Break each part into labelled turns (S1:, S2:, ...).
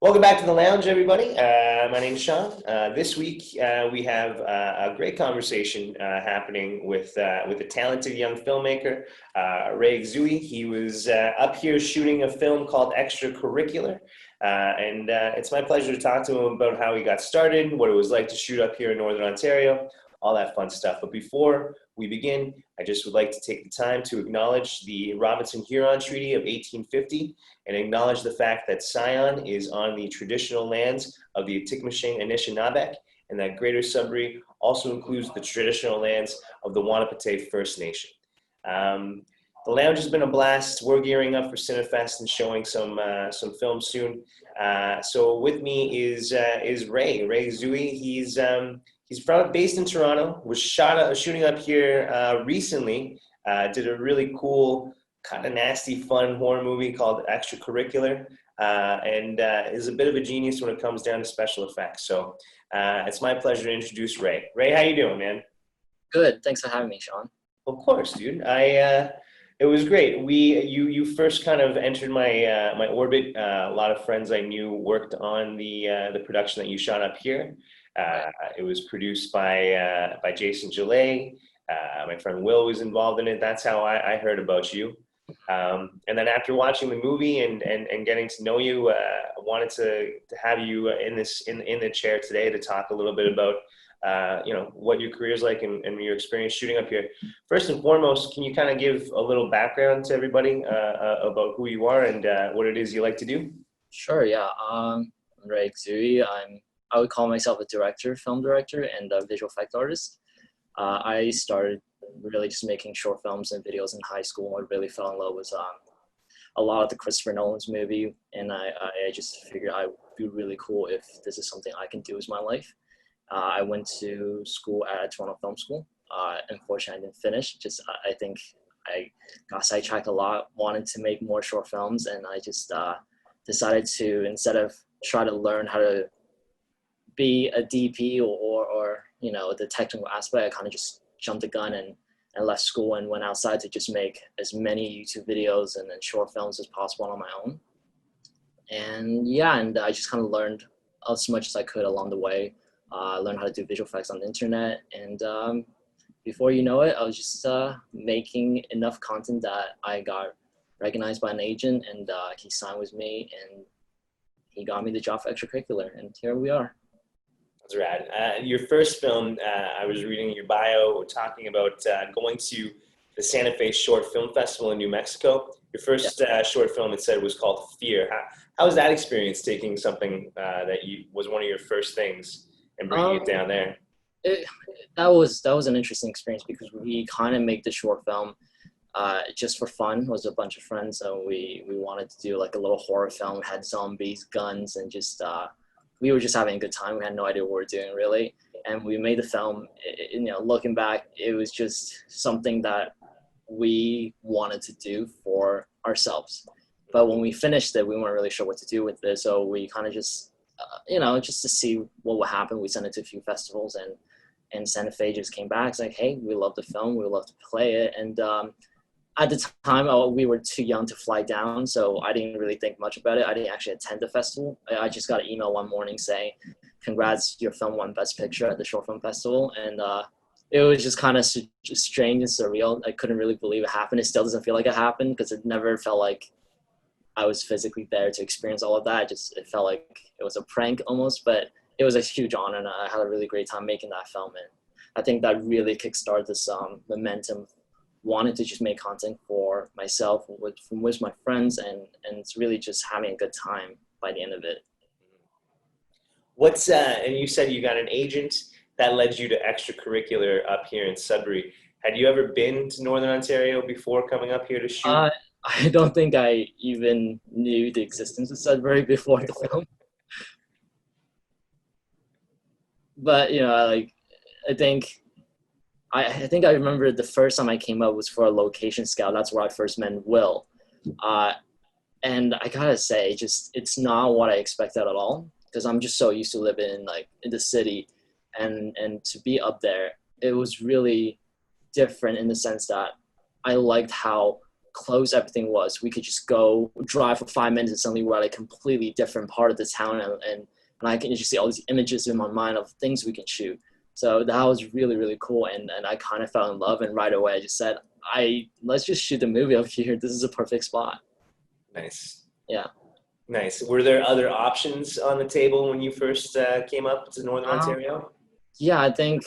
S1: Welcome back to the lounge, everybody. My name's Sean. This week we have a great conversation happening with a talented young filmmaker, Ray Xue. He was up here shooting a film called Extracurricular, and it's my pleasure to talk to him about how he got started, what it was like to shoot up here in Northern Ontario, all that fun stuff. But before we begin, I just would like to take the time to acknowledge the Robinson-Huron Treaty of 1850 and acknowledge the fact that Sion is on the traditional lands of the Atikamekw Anishinaabe, and that Greater Sudbury also includes the traditional lands of the Wanapate First Nation. The lounge has been a blast. We're gearing up for Cinefest and showing some films soon. So with me is Ray Xue. He's based in Toronto. Was shooting up here recently. Did a really cool, kind of nasty, fun horror movie called Extracurricular, and is a bit of a genius when it comes down to special effects. So it's my pleasure to introduce Ray. Ray, how you doing, man?
S2: Good. Thanks for having me, Sean.
S1: Of course, dude. It was great. You first kind of entered my orbit. A lot of friends I knew worked on the production that you shot up here.
S2: Right.
S1: It was produced by Jason Gillet. My friend Will was involved in it. That's how I heard about you. And then after watching the movie and getting to know you, I wanted to have you in the chair today to talk a little bit about what your career is like and your experience shooting up here. First and foremost, can you kind of give a little background to everybody about who you are and what it is you like to do?
S2: Sure. Yeah. I'm Ray Xue. I would call myself a director, film director, and a visual effect artist. I started really just making short films and videos in high school. I really fell in love with a lot of the Christopher Nolan's movie, and I just figured I would be really cool if this is something I can do as my life. I went to school at Toronto Film School. Unfortunately, I didn't finish. I think I got sidetracked a lot, wanted to make more short films, and I just decided to, instead of try to learn how to be a DP or the technical aspect, I kind of just jumped the gun and left school and went outside to just make as many YouTube videos and then short films as possible on my own. And yeah, and I just kind of learned as much as I could along the way. Learned how to do visual effects on the internet, and before you know it, I was just making enough content that I got recognized by an agent, and he signed with me, and he got me the job for Extracurricular, and here we are.
S1: That's rad. Your first film, I was reading your bio talking about going to the Santa Fe Short Film Festival in New Mexico. Your first short film, it said, was called Fear. How was that experience, taking something that was one of your first things and bringing it down there?
S2: That was an interesting experience because we kind of made the short film just for fun. It was a bunch of friends, so we wanted to do like a little horror film. We had zombies, guns, and just we were just having a good time. We had no idea what we were doing really, and we made the film. Looking back, it was just something that we wanted to do for ourselves. But when we finished it, we weren't really sure what to do with it, so we kind of just just to see what would happen. We sent it to a few festivals, and Santa Fe just came back. It's like, hey, we love the film. We would love to play it. And at the time, we were too young to fly down, so I didn't really think much about it. I didn't actually attend the festival. I just got an email one morning saying, congrats, your film won Best Picture at the Short Film Festival. And it was just kind of just strange and surreal. I couldn't really believe it happened. It still doesn't feel like it happened because it never felt like I was physically there to experience all of that. It felt like it was a prank almost, but it was a huge honor, and I had a really great time making that film. And I think that really kickstarted this momentum, wanting to just make content for myself with my friends, and it's really just having a good time by the end of it.
S1: And you said you got an agent that led you to Extracurricular up here in Sudbury. Had you ever been to Northern Ontario before coming up here to shoot?
S2: I don't think I even knew the existence of Sudbury before the film. But I think I remember the first time I came up was for a location scout. That's where I first met Will, and I gotta say, it's not what I expected at all, because I'm just so used to living in the city, and to be up there, it was really different in the sense that I liked how close everything was. We could just go drive for 5 minutes and suddenly we're at a completely different part of the town, and I can just see all these images in my mind of things we can shoot. So that was really, really cool, and I kind of fell in love, and right away I just said, let's just shoot the movie over here. This is a perfect spot.
S1: Nice.
S2: Yeah.
S1: Nice. Were there other options on the table when you first came up to Northern
S2: Um,
S1: Ontario?
S2: yeah, I think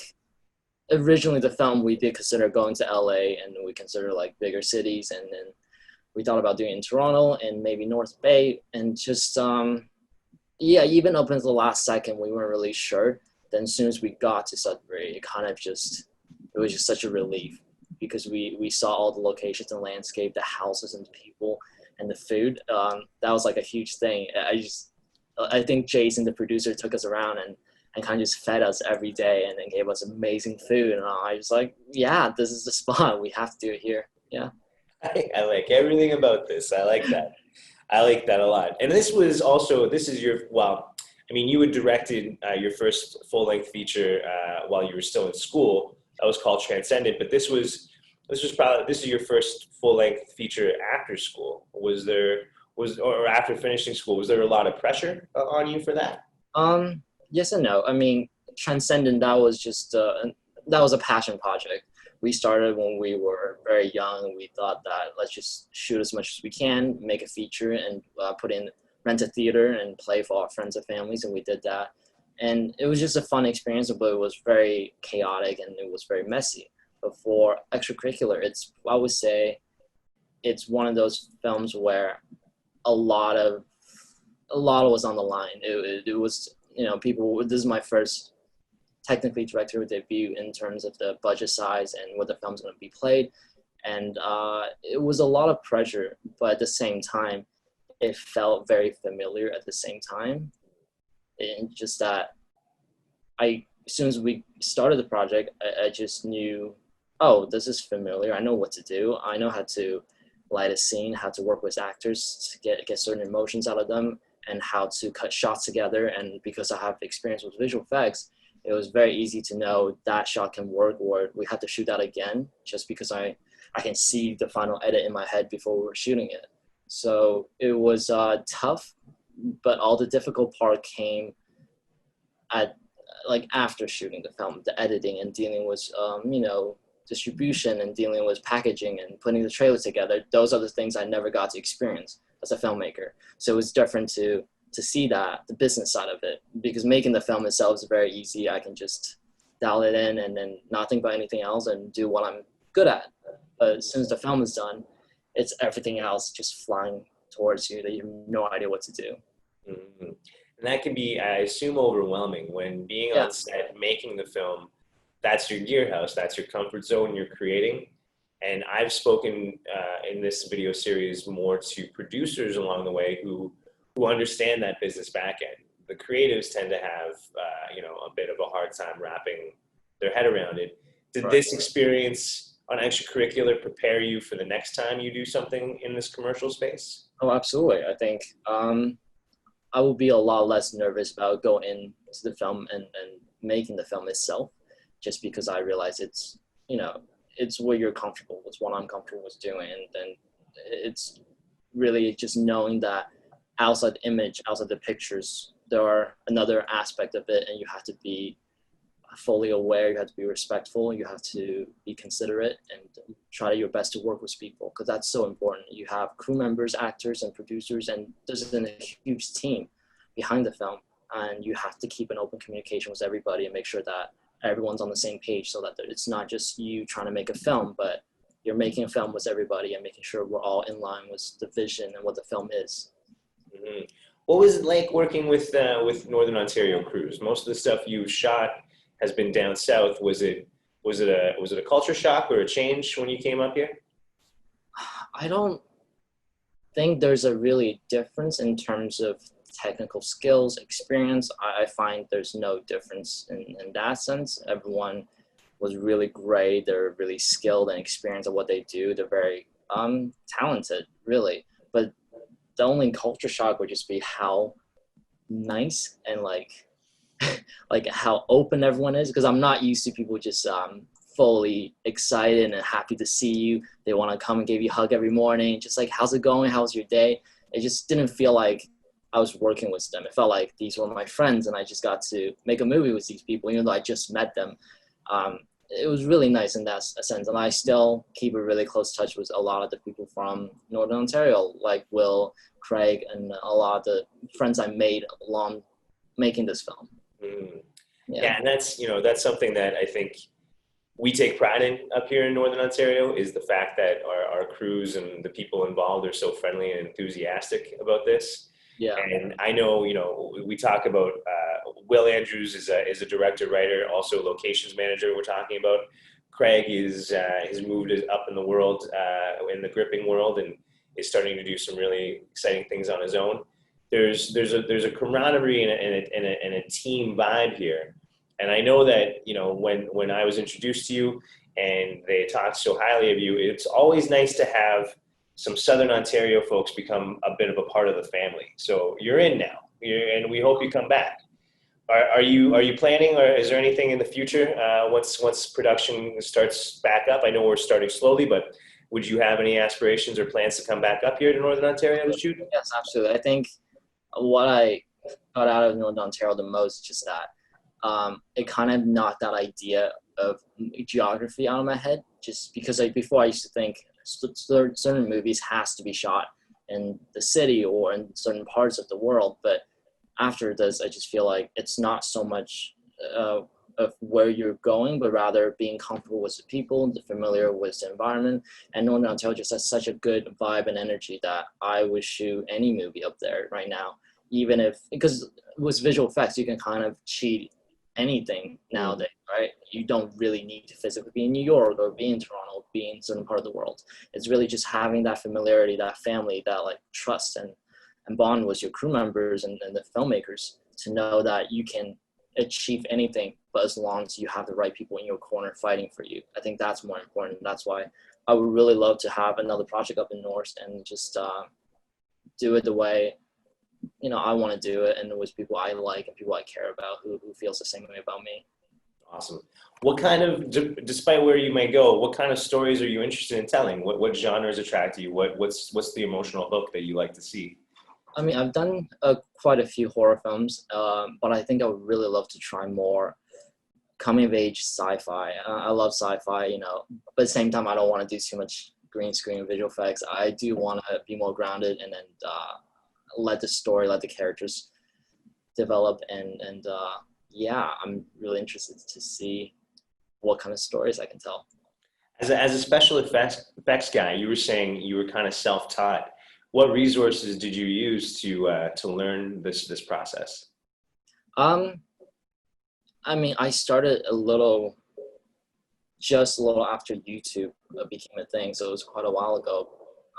S2: originally the film we did consider going to LA, and we considered like bigger cities, and then we thought about doing it in Toronto and maybe North Bay, and just yeah, even up until the last second we weren't really sure. Then as soon as we got to Sudbury, it was just such a relief, because we saw all the locations and landscape, the houses and the people and the food. That was like a huge thing. I think Jason, the producer, took us around and kind of just fed us every day and then gave us amazing food. And I was like, yeah, this is the spot. We have to do it here. Yeah.
S1: I like everything about this. I like that. I like that a lot. And this is your, well, I mean, you had directed your first full-length feature while you were still in school. That was called Transcendent, but this is your first full-length feature after school. Or after finishing school, was there a lot of pressure on you for that?
S2: Yes and no. I mean, Transcendent, that was a passion project. We started when we were very young. We thought that let's just shoot as much as we can, make a feature, and rent a theater and play for our friends and families, and we did that. And it was just a fun experience, but it was very chaotic and it was very messy. But for extracurricular, I would say it's one of those films where a lot of was on the line. It was, this is my first technically directorial debut in terms of the budget size and what the film's going to be played. And it was a lot of pressure, but at the same time, it felt very familiar at the same time. And just that as soon as we started the project, I just knew, oh, this is familiar. I know what to do. I know how to light a scene, how to work with actors to get certain emotions out of them, and how to cut shots together. And because I have experience with visual effects, it was very easy to know that shot can work, or we had to shoot that again, just because I can see the final edit in my head before we were shooting it. So it was tough, but all the difficult part came after shooting the film, the editing and dealing with distribution and dealing with packaging and putting the trailer together. Those are the things I never got to experience as a filmmaker. So it was different to see that, the business side of it, because making the film itself is very easy. I can just dial it in and then not think about anything else and do what I'm good at. But as soon as the film is done, it's everything else just flying towards you that you have no idea what to do.
S1: Mm-hmm. And that can be, I assume, overwhelming when being on set, making the film. That's your gearhouse, that's your comfort zone you're creating. And I've spoken in this video series more to producers along the way who understand that business back end. The creatives tend to have, a bit of a hard time wrapping their head around it. Did this experience on extracurricular prepare you for the next time you do something in this commercial space?
S2: Oh, absolutely. I think I will be a lot less nervous about going into the film and making the film itself, just because I realize it's what you're comfortable with, what I'm comfortable with doing. And then it's really just knowing that outside the image, outside the pictures, there are another aspect of it, and you have to be fully aware, you have to be respectful, you have to be considerate and try your best to work with people, because that's so important. You have crew members, actors, and producers, and there's a huge team behind the film, and you have to keep an open communication with everybody and make sure that everyone's on the same page, so that it's not just you trying to make a film, but you're making a film with everybody and making sure we're all in line with the vision and what the film is.
S1: Mm-hmm. What was it like working with Northern Ontario crews? Most of the stuff you shot has been down south. Was it a culture shock or a change when you came up here?
S2: I don't think there's a really difference in terms of technical skills, experience. I find there's no difference in that sense. Everyone was really great. They're really skilled and experienced at what they do. They're very talented, really. But the only culture shock would just be how nice and like how open everyone is, because I'm not used to people just fully excited and happy to see you. They want to come and give you a hug every morning, just like, how's it going? How's your day? It just didn't feel like I was working with them. It felt like these were my friends, and I just got to make a movie with these people, even though I just met them. It was really nice in that sense, and I still keep a really close touch with a lot of the people from Northern Ontario, like Will, Craig, and a lot of the friends I made along making this film.
S1: Mm.
S2: Yeah.
S1: Yeah, and that's something that I think we take pride in up here in Northern Ontario, is the fact that our crews and the people involved are so friendly and enthusiastic about this.
S2: Yeah.
S1: And I know, we talk about Will Andrews is a director, writer, also locations manager. We're talking about Craig has moved up in the world, in the gripping world, and is starting to do some really exciting things on his own. There's a camaraderie and a team vibe here. And I know that, when I was introduced to you and they talked so highly of you, it's always nice to have some Southern Ontario folks become a bit of a part of the family. So you're in now, and we hope you come back. Are you planning, or is there anything in the future once production starts back up? I know we're starting slowly, but would you have any aspirations or plans to come back up here to Northern Ontario to shoot?
S2: Yes, absolutely. I think what I got out of Northern Ontario the most is just that it kind of knocked that idea of geography out of my head, just because before I used to think certain movies has to be shot in the city or in certain parts of the world. But after this, I just feel like it's not so much of where you're going, but rather being comfortable with the people, familiar with the environment. And Northern Ontario just has such a good vibe and energy that I would shoot any movie up there right now, because with visual effects, you can kind of cheat anything nowadays, right? You don't really need to physically be in New York or be in Toronto, or be in certain part of the world. It's really just having that familiarity, that family, that like trust and bond with your crew members and the filmmakers, to know that you can achieve anything, but as long as you have the right people in your corner fighting for you. I think that's more important. That's why I would really love to have another project up in North and just do it the way I want to do it, and with people I like and people I care about who feels the same way about me.
S1: Awesome. What kind of, despite where you may go, what kind of stories are you interested in telling? What genres attract you? What's the emotional hook that you like to see?
S2: I mean, I've done quite a few horror films, but I think I would really love to try more coming of age sci-fi. I love sci-fi, but at the same time, I don't want to do too much green screen visual effects. I do want to be more grounded, and then let the story, let the characters develop, and yeah, I'm really interested to see what kind of stories I can tell.
S1: As a special effects guy, you were saying you were kind of self-taught. What resources did you use to learn this process?
S2: I mean, I started just a little after YouTube became a thing, so it was quite a while ago.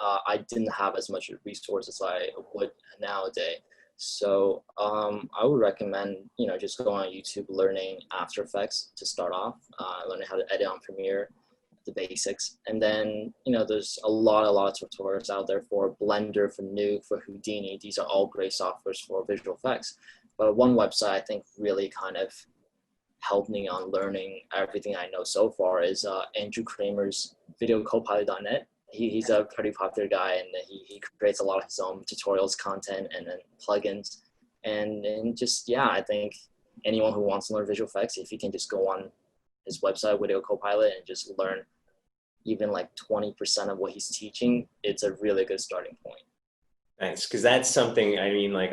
S2: I didn't have as much resources as I would nowadays. So I would recommend, just going on YouTube, learning After Effects to start off, learning how to edit on Premiere, the basics. And then, there's a lot of tutorials out there for Blender, for Nuke, for Houdini. These are all great softwares for visual effects. But one website I think really kind of helped me on learning everything I know so far is Andrew Kramer's videocopilot.net. He's a pretty popular guy, and he creates a lot of his own tutorials, content, and then plugins. And just, yeah, I think anyone who wants to learn visual effects, if you can just go on his website, Video Copilot, and just learn even like 20% of what he's teaching, it's a really good starting point.
S1: Nice, because that's something, I mean, like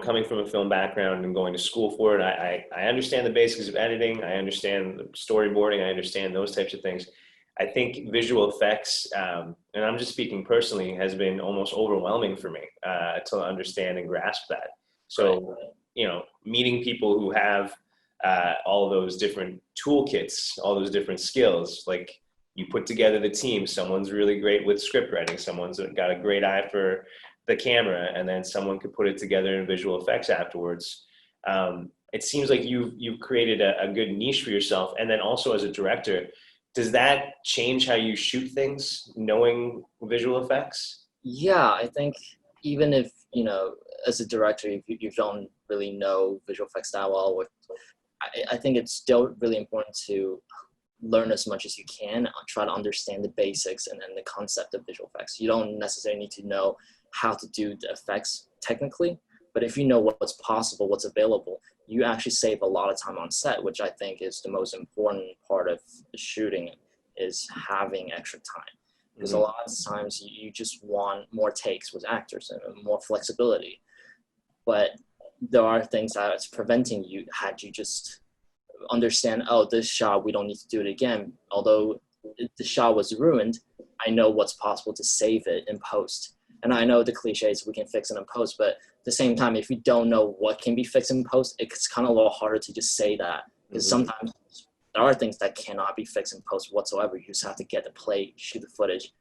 S1: coming from a film background and going to school for it, I understand the basics of editing, I understand storyboarding, I understand those types of things. I think visual effects, and I'm just speaking personally, has been almost overwhelming for me to understand and grasp that. So, meeting people who have all those different toolkits, all those different skills, like you put together the team, someone's really great with script writing, someone's got a great eye for the camera, and then someone could put it together in visual effects afterwards. It seems like you've created a good niche for yourself. And then also as a director, does that change how you shoot things, knowing visual effects?
S2: Yeah, I think even if, as a director, if you don't really know visual effects that well, I think it's still really important to learn as much as you can, try to understand the basics and then the concept of visual effects. You don't necessarily need to know how to do the effects technically, but if you know what's possible, what's available, you actually save a lot of time on set, which I think is the most important part of shooting, is having extra time. Because a lot of times you just want more takes with actors and more flexibility. But there are things that's preventing you had you just understand, oh, this shot, we don't need to do it again. Although the shot was ruined, I know what's possible to save it in post. And I know the cliches, we can fix it in post, but at the same time, if you don't know what can be fixed in post, it's kind of a little harder to just say that. Because sometimes there are things that cannot be fixed in post whatsoever. You just have to get the play, shoot the footage,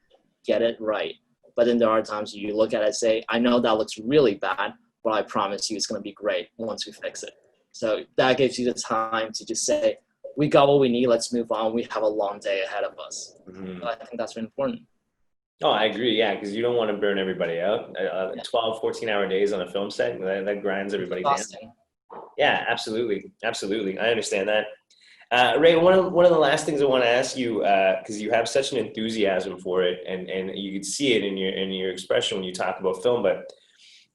S2: get it right. But then there are times you look at it and say, I know that looks really bad, but I promise you it's going to be great once we fix it. So that gives you the time to just say, we got what we need, let's move on. We have a long day ahead of us. So I think that's really important.
S1: Oh, I agree. Yeah, because you don't want to burn everybody out. 12, 14-hour days on a film set, that grinds everybody down. Yeah, absolutely. Absolutely. I understand that. Ray, one of the last things I want to ask you, because you have such an enthusiasm for it, and you can see it in your expression when you talk about film, but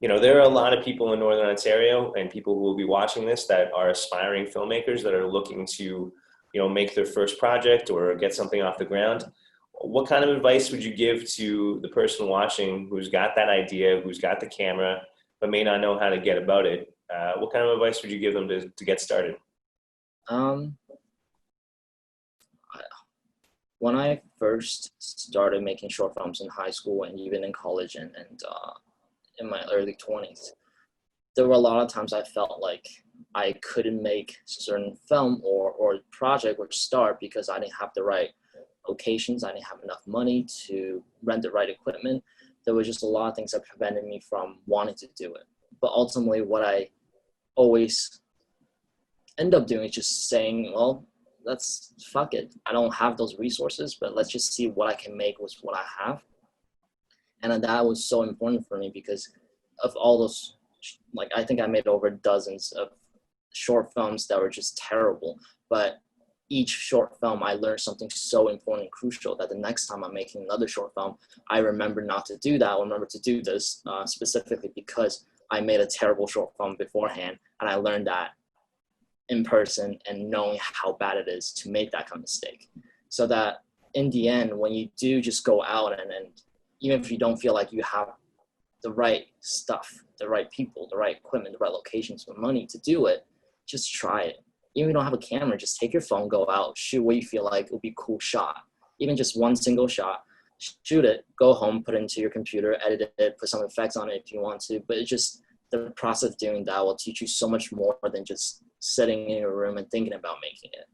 S1: there are a lot of people in Northern Ontario and people who will be watching this that are aspiring filmmakers that are looking to, make their first project or get something off the ground. What kind of advice would you give to the person watching who's got that idea, who's got the camera, but may not know how to get about it? What kind of advice would you give them to get started?
S2: When I first started making short films in high school and even in college and in my early 20s, there were a lot of times I felt like I couldn't make certain film or project or start because I didn't have the right locations. I didn't have enough money to rent the right equipment. There was just a lot of things that prevented me from wanting to do it. But ultimately, what I always end up doing is just saying, well, let's fuck it. I don't have those resources, but let's just see what I can make with what I have. And that was so important for me because of all those, like, I think I made over dozens of short films that were just terrible. But each short film, I learned something so important and crucial that the next time I'm making another short film, I remember not to do that. I remember to do this specifically because I made a terrible short film beforehand. And I learned that in person and knowing how bad it is to make that kind of mistake. So that in the end, when you do just go out and even if you don't feel like you have the right stuff, the right people, the right equipment, the right locations, the money to do it, just try it. Even if you don't have a camera, just take your phone, go out, shoot what you feel like will be a cool shot. Even just one single shot, shoot it, go home, put it into your computer, edit it, put some effects on it if you want to. But it's just the process of doing that will teach you so much more than just sitting in your room and thinking about making it.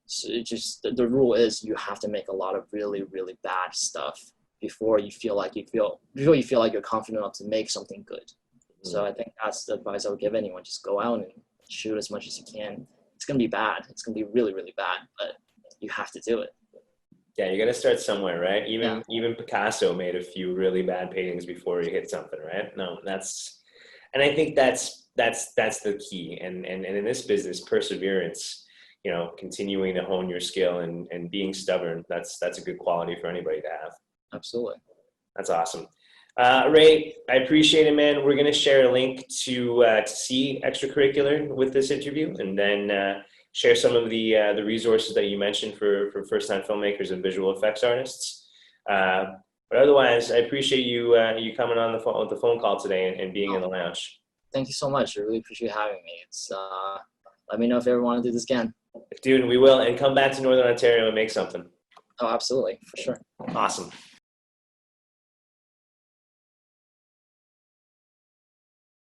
S2: So it just, the rule is you have to make a lot of really, really bad stuff before you feel like you're confident enough to make something good. So I think that's the advice I would give anyone. Just go out and shoot as much as you can. It's going to be bad. It's going to be really, really bad, but you have to do it.
S1: Yeah, you got to start somewhere, right? Even Picasso made a few really bad paintings before he hit something, right? No, and I think that's the key. And in this business, perseverance, continuing to hone your skill and being stubborn, that's a good quality for anybody to have.
S2: Absolutely.
S1: That's awesome. Ray, I appreciate it, man. We're going to share a link to see Extracurricular with this interview, and then share some of the resources that you mentioned for first-time filmmakers and visual effects artists. But otherwise, I appreciate you coming on the phone call today and being in the lounge.
S2: Thank you so much. I really appreciate having me. It's let me know if you ever want to do this again.
S1: Dude, we will, and come back to Northern Ontario and make something.
S2: Oh, absolutely, for sure.
S1: Awesome.